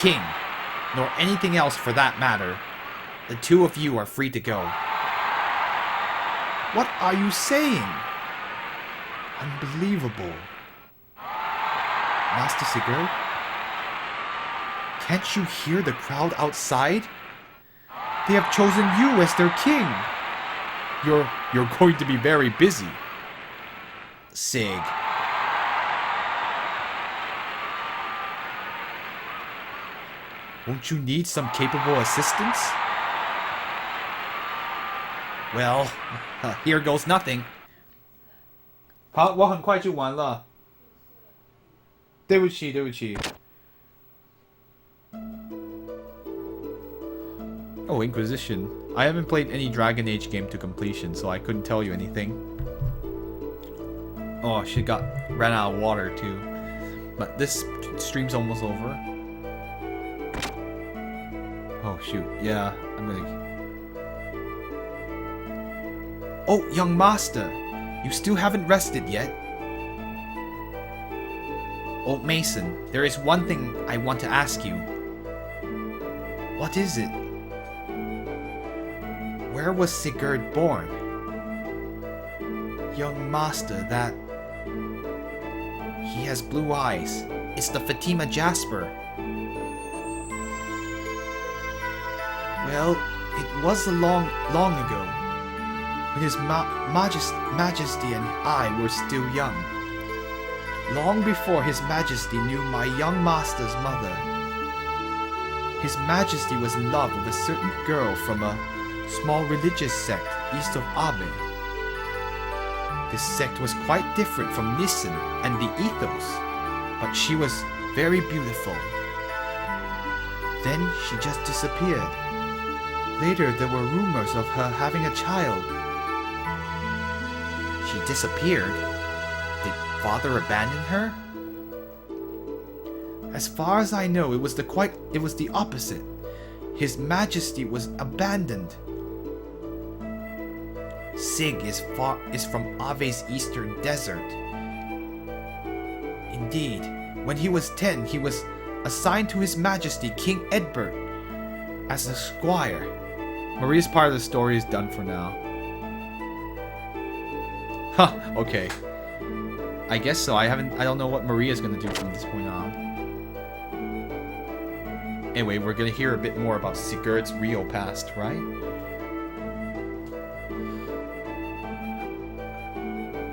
king, nor anything else for that matter. The two of you are free to go. What are you saying? Unbelievable. Master Sigurd? Can't you hear the crowd outside? They have chosen you as their king. You're going to be very busy. Sig. Won't you need some capable assistance? Well, here goes nothing. 好，我很快就完了。对不起，对不起。Oh, Inquisition. I haven't played any Dragon Age game to completion, so I couldn't tell you anything. Oh, she ran out of water too. But this stream's almost over. Oh shoot, yeah, I'm gonna... Oh, young master, you still haven't rested yet? Old Mason, there is one thing I want to ask you. What is it? Where was Sigurd born? Young master, that... He has blue eyes. It's the Fatima Jasper. Well, it was long ago, when His Majesty and I were still young. Long before His Majesty knew my young master's mother. His Majesty was in love with a certain girl from a small religious sect east of Abe. This sect was quite different from Nissen and the Ethos, but she was very beautiful. Then she just disappeared. Later there were rumors of her having a child. She disappeared? Did father abandon her? As far as I know, it was the opposite. His Majesty was abandoned. Sig is from Ave's eastern desert. Indeed, when he was 10, he was assigned to His Majesty King Edbert as a squire. Maria's part of the story is done for now. Huh, okay. I guess so. I don't know what Maria's gonna do from this point on. Anyway, we're gonna hear a bit more about Sigurd's real past, right?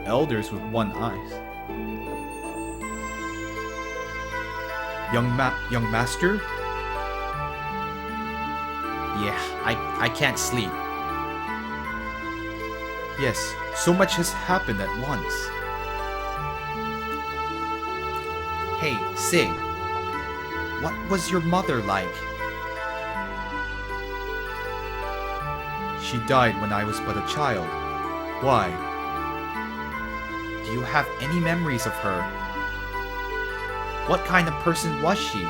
Elders with one eyes. Young master? Yeah, I can't sleep. Yes, so much has happened at once. Hey, Sig. What was your mother like? She died when I was but a child. Why? Do you have any memories of her? What kind of person was she?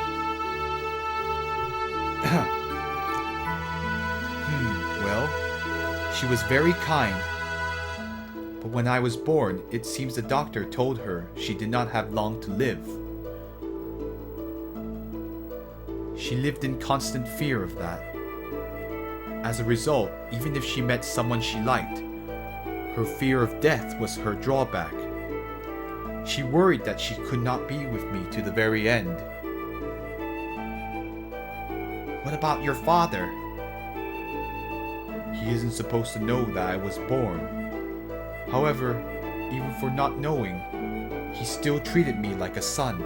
Well, she was very kind. But when I was born, it seems the doctor told her she did not have long to live. She lived in constant fear of that. As a result, even if she met someone she liked, her fear of death was her drawback. She worried that she could not be with me to the very end. What about your father? He isn't supposed to know that I was born. However, even for not knowing, he still treated me like a son.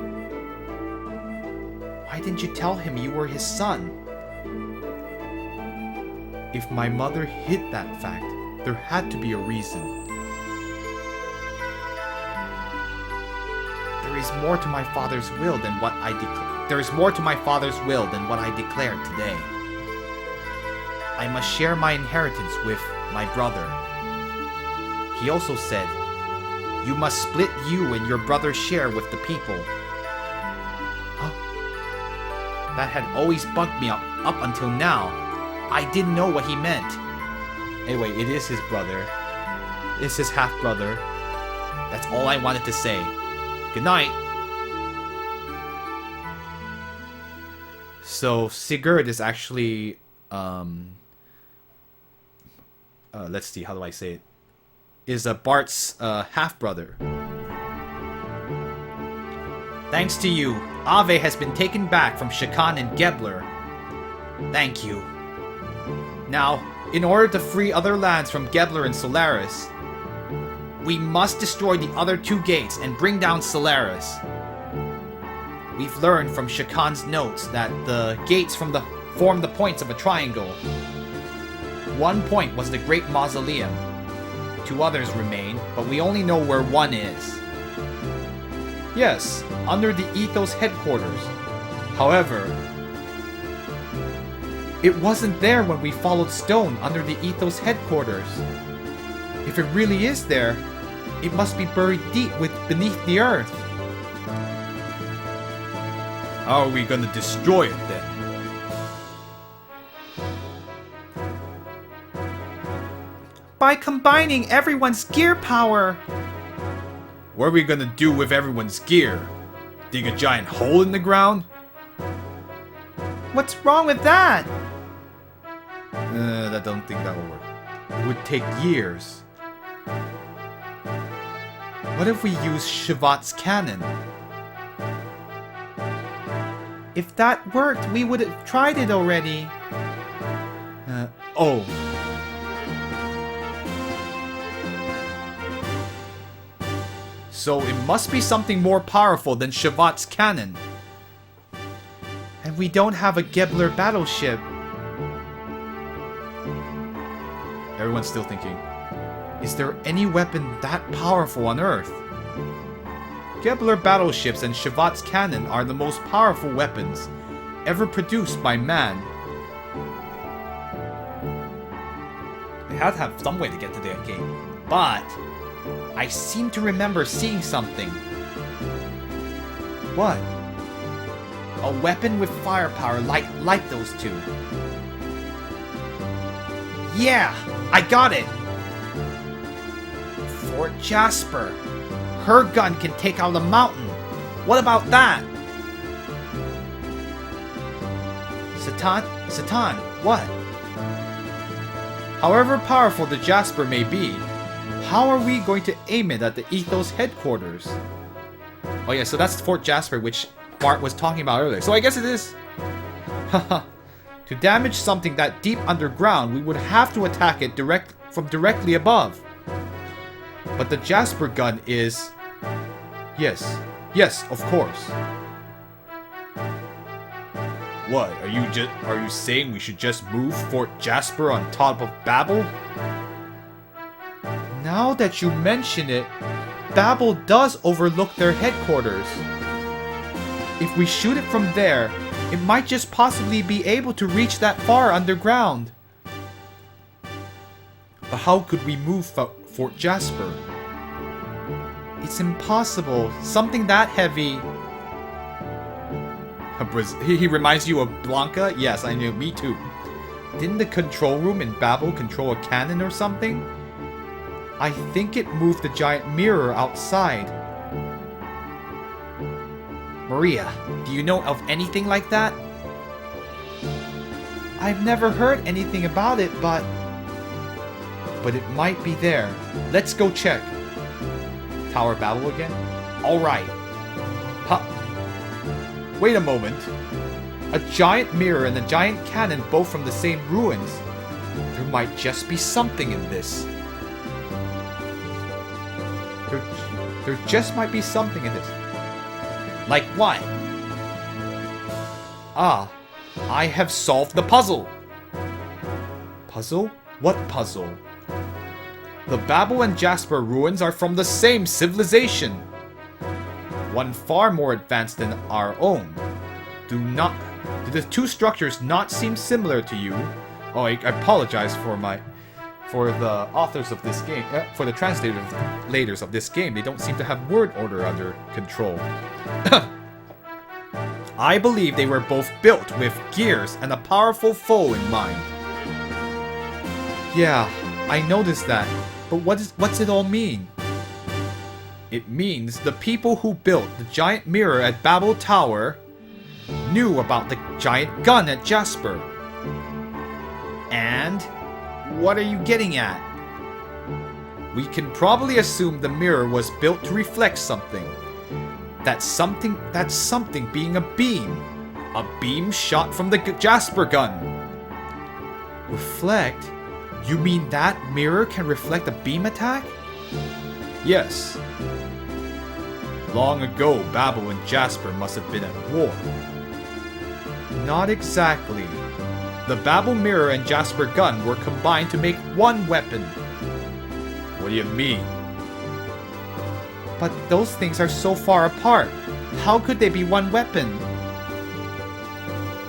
Why didn't you tell him you were his son? If my mother hid that fact, there had to be a reason. There is more to my father's will than what I declared today. I must share my inheritance with my brother. He also said, you must split you and your brother's share with the people. Huh? That had always bugged me up until now. I didn't know what he meant. Anyway, it is his brother. It's his half-brother. That's all I wanted to say. Good night. So Sigurd is actually let's see, how do I say it? Is Bart's half-brother. Thanks to you, Ave has been taken back from Shakan and Gebler. Thank you. Now, in order to free other lands from Gebler and Solaris, we must destroy the other 2 gates and bring down Solaris. We've learned from Shakan's notes that the gates form the points of a triangle. One point was the Great Mausoleum. 2 others remain, but we only know where one is. Yes, under the Ethos headquarters. However, it wasn't there when we followed Stone under the Ethos headquarters. If it really is there, it must be buried deep beneath the earth. How are we gonna destroy it then? By combining everyone's gear power. What are we gonna do with everyone's gear? Dig a giant hole in the ground? What's wrong with that? I don't think that will work. It would take years. What if we use Shavat's cannon? If that worked, we would have tried it already. Oh. So it must be something more powerful than Shavat's cannon. And we don't have a Gebler battleship. Everyone's still thinking, is there any weapon that powerful on Earth? Gebler battleships and Shavat's cannon are the most powerful weapons ever produced by man. They had to have some way to get to that gate. But I seem to remember seeing something. What? A weapon with firepower like those 2. Yeah, I got it! Fort Jasper. Her gun can take out a mountain. What about that? Satan, what? However powerful the Jasper may be, how are we going to aim it at the Ethos headquarters? Oh yeah, so that's Fort Jasper, which Bart was talking about earlier. So I guess it is. Haha. To damage something that deep underground, we would have to attack it from directly above. But the Jasper gun is... Yes, of course. What, are you saying we should just move Fort Jasper on top of Babel? Now that you mention it, Babel does overlook their headquarters. If we shoot it from there, it might just possibly be able to reach that far underground. But how could we move Fort Jasper? It's impossible. Something that heavy. He reminds you of Blanca? Yes, I knew. Me too. Didn't the control room in Babel control a cannon or something? I think it moved the giant mirror outside. Maria, do you know of anything like that? I've never heard anything about it, but it might be there. Let's go check. Tower Babel again? Alright. Wait a moment. A giant mirror and a giant cannon both from the same ruins. There might just be something in this. There just might be something in this. Like what? Ah, I have solved the puzzle. Puzzle? What puzzle? The Babel and Jasper ruins are from the same civilization. One far more advanced than our own. Do the 2 structures not seem similar to you? Oh, I apologize for the authors of this game, for the translators of this game. They don't seem to have word order under control. I believe they were both built with gears and a powerful foe in mind. Yeah, I noticed that. But what's it all mean? It means the people who built the giant mirror at Babel Tower knew about the giant gun at Jasper. And what are you getting at? We can probably assume the mirror was built to reflect something. That's something being a beam. A beam shot from the Jasper gun. Reflect? You mean that mirror can reflect a beam attack? Yes. Long ago, Babel and Jasper must have been at war. Not exactly. The Babel mirror and Jasper gun were combined to make one weapon. What do you mean? But those things are so far apart. How could they be one weapon?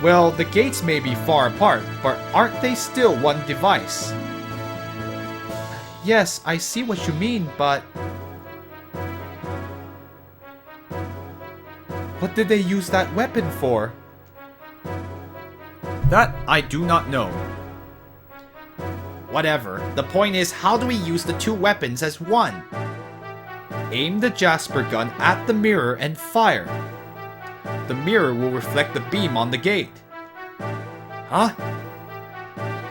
Well, the gates may be far apart, but aren't they still one device? Yes, I see what you mean, but... what did they use that weapon for? That I do not know. Whatever. The point is, how do we use the two weapons as one? Aim the Jasper gun at the mirror and fire. The mirror will reflect the beam on the gate. Huh?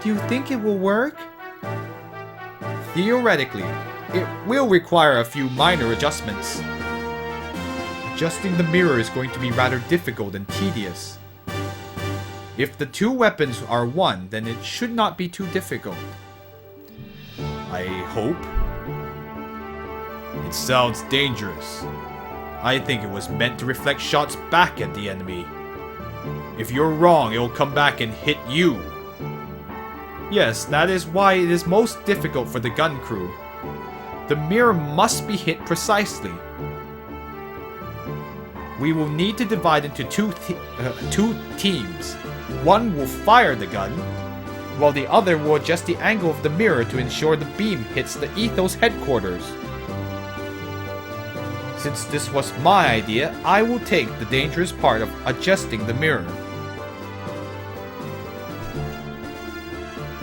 Do you think it will work? Theoretically, it will require a few minor adjustments. Adjusting the mirror is going to be rather difficult and tedious. If the two weapons are one, then it should not be too difficult. I hope. It sounds dangerous. I think it was meant to reflect shots back at the enemy. If you're wrong, it'll come back and hit you. Yes, that is why it is most difficult for the gun crew. The mirror must be hit precisely. We will need to divide into two teams. One will fire the gun, while the other will adjust the angle of the mirror to ensure the beam hits the Ethos headquarters. Since this was my idea, I will take the dangerous part of adjusting the mirror.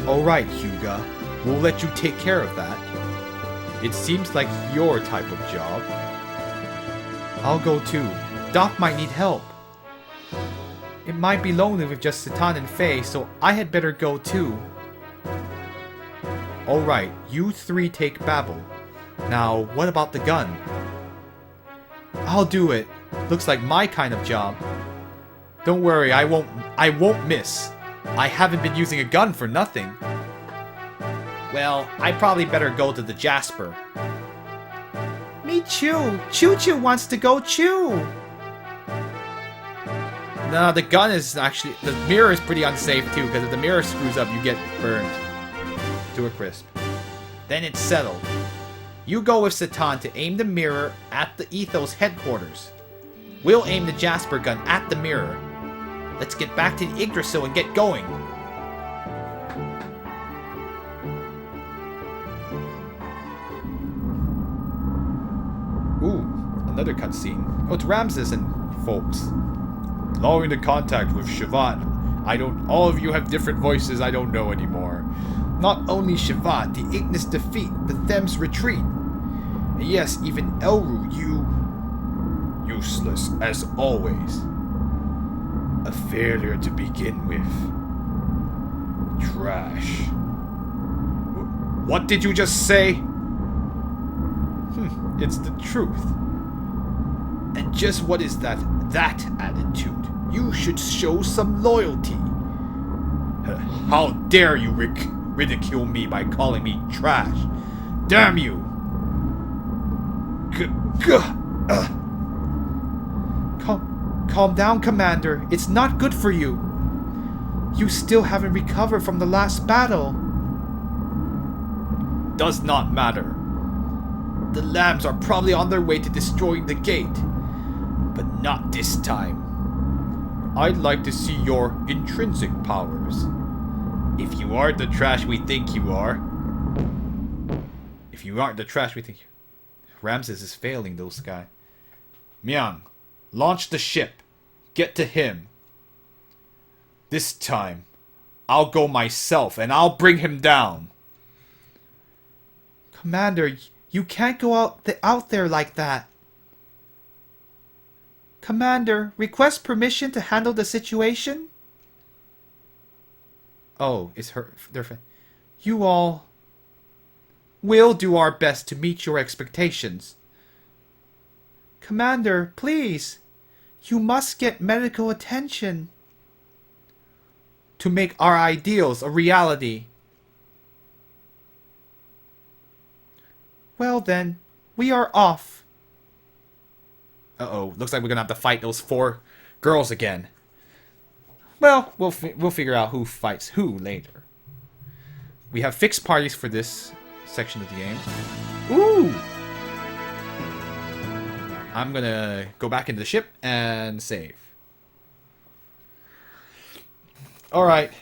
Alright, Hyuga. We'll let you take care of that. It seems like your type of job. I'll go too. Doc might need help. It might be lonely with just Citan and Faye, so I had better go too. Alright, you three take Babel. Now, what about the gun? I'll do it. Looks like my kind of job. Don't worry, I won't miss. I haven't been using a gun for nothing. Well, I probably better go to the Jasper. Me too. Choo-Choo wants to go too. No, the gun is actually... the mirror is pretty unsafe too, because if the mirror screws up, you get burned to a crisp. Then it's settled. You go with Citan to aim the mirror at the Ethos headquarters. We'll aim the Jasper gun at the mirror. Let's get back to the Yggdrasil and get going. Ooh, another cutscene. Oh, it's Ramses and folks. Lowering the contact with Shivat. All of you have different voices I don't know anymore. Not only Shivat, the Ignis defeat, the Thames retreat. And yes, even Elru, you... useless, as always. A failure to begin with. Trash. What did you just say? It's the truth. And just what is that attitude? You should show some loyalty. How dare you ridicule me by calling me trash? Damn you! Calm down, Commander. It's not good for you. You still haven't recovered from the last battle. Does not matter. The lambs are probably on their way to destroying the gate. But not this time. I'd like to see your intrinsic powers. If you aren't the trash we think you are. If you aren't the trash we think you are. Ramses is failing those guys. Myang, launch the ship. Get to him. This time, I'll go myself and I'll bring him down. Commander, you can't go out there like that. Commander, request permission to handle the situation? Oh, it's her. You all will do our best to meet your expectations. Commander, please. You must get medical attention to make our ideals a reality. Well then, we are off. Uh-oh, looks like we're gonna have to fight those 4 girls again. Well, we'll figure out who fights who later. We have fixed parties for this section of the game. Ooh! I'm gonna go back into the ship and save. Alright.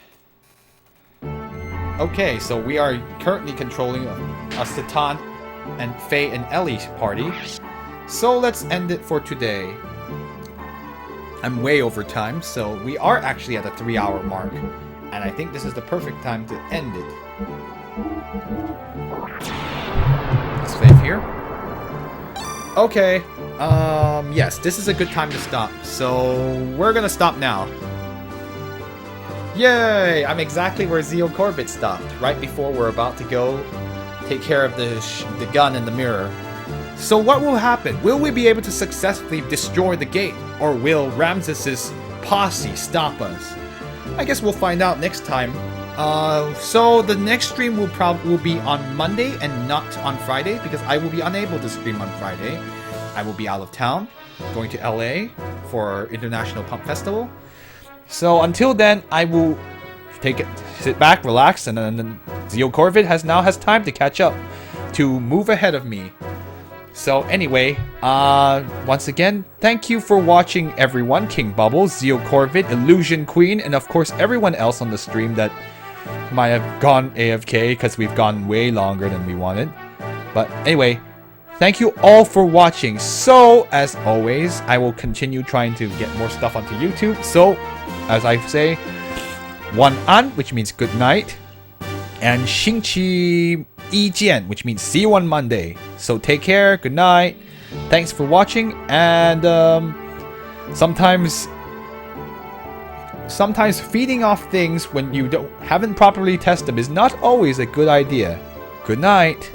Okay, so we are currently controlling a Satan and Faye and Ellie party. So let's end it for today. I'm way over time, so we are actually at the 3-hour mark. And I think this is the perfect time to end it. Let's save here. Okay. Yes, this is a good time to stop. So we're gonna stop now. Yay! I'm exactly where Xenogears stopped, right before we're about to go take care of the gun in the mirror. So what will happen? Will we be able to successfully destroy the gate? Or will Ramses's posse stop us? I guess we'll find out next time. So the next stream will be on Monday and not on Friday, because I will be unable to stream on Friday. I will be out of town, going to LA for International Pump Festival. So until then, I will sit back, relax, and then Xenogears now has time to catch up, to move ahead of me. So anyway, once again, thank you for watching, everyone. King Bubbles, Xenogears, Illusion Queen, and of course everyone else on the stream that might have gone AFK because we've gone way longer than we wanted. But anyway, thank you all for watching. So, as always, I will continue trying to get more stuff onto YouTube. So, as I say, Wan-an, which means good night, and Xingqi Yi Jian, which means see you on Monday. So take care, good night, thanks for watching, and sometimes feeding off things when you haven't properly tested them is not always a good idea. Good night.